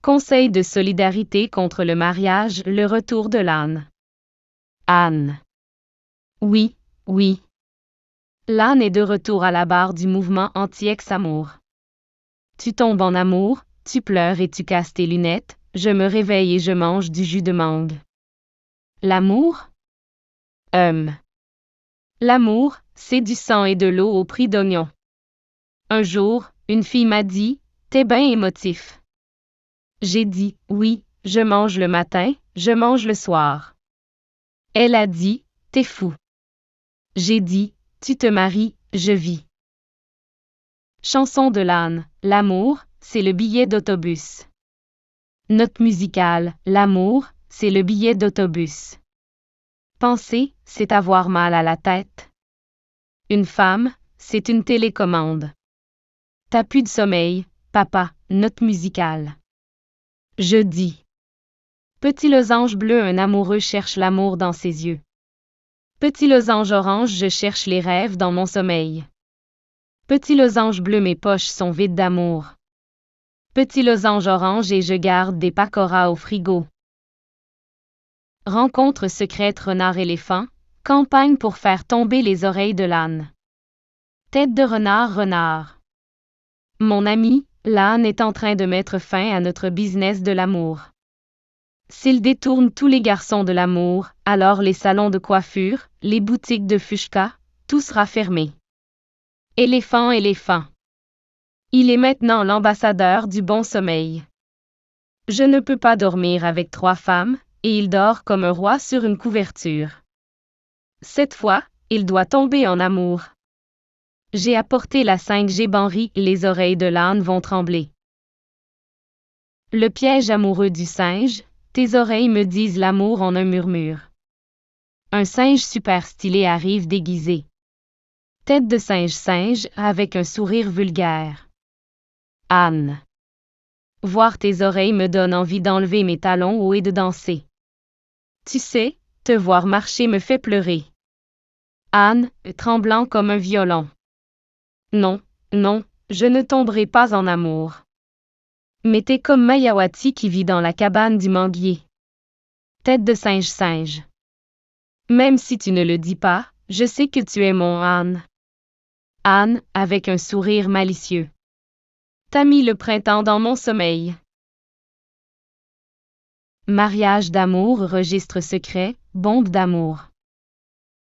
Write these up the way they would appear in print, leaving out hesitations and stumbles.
Conseil de solidarité contre le mariage, le retour de l'âne. Anne. Oui, oui. L'âne est de retour à la barre du mouvement anti-ex-amour. Tu tombes en amour, tu pleures et tu casses tes lunettes, je me réveille et je mange du jus de mangue. L'amour? L'amour, c'est du sang et de l'eau au prix d'oignon. Un jour, une fille m'a dit, t'es ben émotif. J'ai dit, oui, je mange le matin, je mange le soir. Elle a dit, t'es fou. J'ai dit, tu te maries, je vis. Chanson de l'âne, l'amour, c'est le billet d'autobus. Note musicale, l'amour, c'est le billet d'autobus. Penser, c'est avoir mal à la tête. Une femme, c'est une télécommande. T'as plus de sommeil, papa, note musicale. Je dis. Petit losange bleu, un amoureux cherche l'amour dans ses yeux. Petit losange orange, je cherche les rêves dans mon sommeil. Petit losange bleu, mes poches sont vides d'amour. Petit losange orange et je garde des pacoras au frigo. Rencontre secrète renard-éléphant, campagne pour faire tomber les oreilles de l'âne. Tête de renard, renard. Mon ami, l'âne est en train de mettre fin à notre business de l'amour. S'il détourne tous les garçons de l'amour, alors les salons de coiffure, les boutiques de fuchka, tout sera fermé. Éléphant, éléphant. Il est maintenant l'ambassadeur du bon sommeil. Je ne peux pas dormir avec 3 femmes, et il dort comme un roi sur une couverture. Cette fois, il doit tomber en amour. J'ai apporté la 5G Banri, les oreilles de l'âne vont trembler. Le piège amoureux du singe, tes oreilles me disent l'amour en un murmure. Un singe super stylé arrive déguisé. Tête de singe avec un sourire vulgaire. Anne. Voir tes oreilles me donne envie d'enlever mes talons hauts et de danser. Tu sais, te voir marcher me fait pleurer. Anne, tremblant comme un violon. Non, non, je ne tomberai pas en amour. Mais t'es comme Mayawati qui vit dans la cabane du manguier. Tête de singe. Même si tu ne le dis pas, je sais que tu es mon Anne. Anne, avec un sourire malicieux. T'as mis le printemps dans mon sommeil. Mariage d'amour, registre secret, bombe d'amour.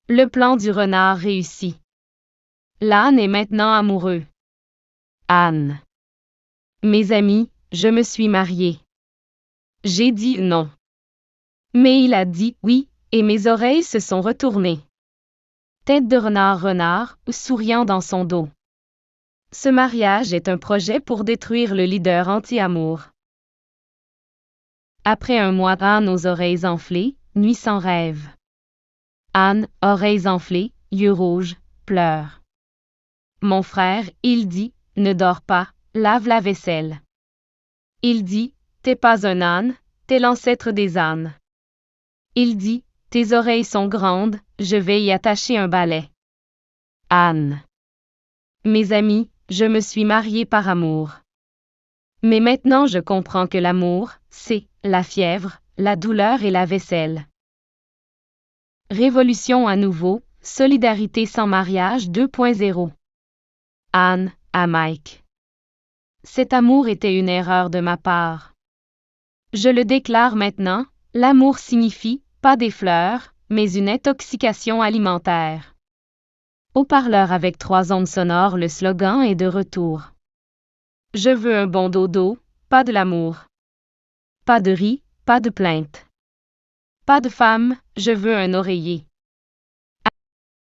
Le plan du renard réussit. L'âne est maintenant amoureux. Anne. Mes amis, je me suis mariée. J'ai dit non. Mais il a dit oui, et mes oreilles se sont retournées. Tête de renard, souriant dans son dos. Ce mariage est un projet pour détruire le leader anti-amour. Après un mois, Anne aux oreilles enflées, nuit sans rêve. Anne, oreilles enflées, yeux rouges, pleure. Mon frère, il dit, ne dors pas, lave la vaisselle. Il dit, t'es pas un âne, t'es l'ancêtre des ânes. Il dit, tes oreilles sont grandes, je vais y attacher un balai. Anne. Mes amis, je me suis mariée par amour. Mais maintenant je comprends que l'amour, c'est la fièvre, la douleur et la vaisselle. Révolution à nouveau, solidarité sans mariage 2.0. Anne, à Mike. Cet amour était une erreur de ma part. Je le déclare maintenant, l'amour signifie, pas des fleurs, mais une intoxication alimentaire. Haut-parleur avec 3 ondes sonores, le slogan est de retour. Je veux un bon dodo, pas de l'amour. Pas de riz, pas de plainte. Pas de femme, je veux un oreiller.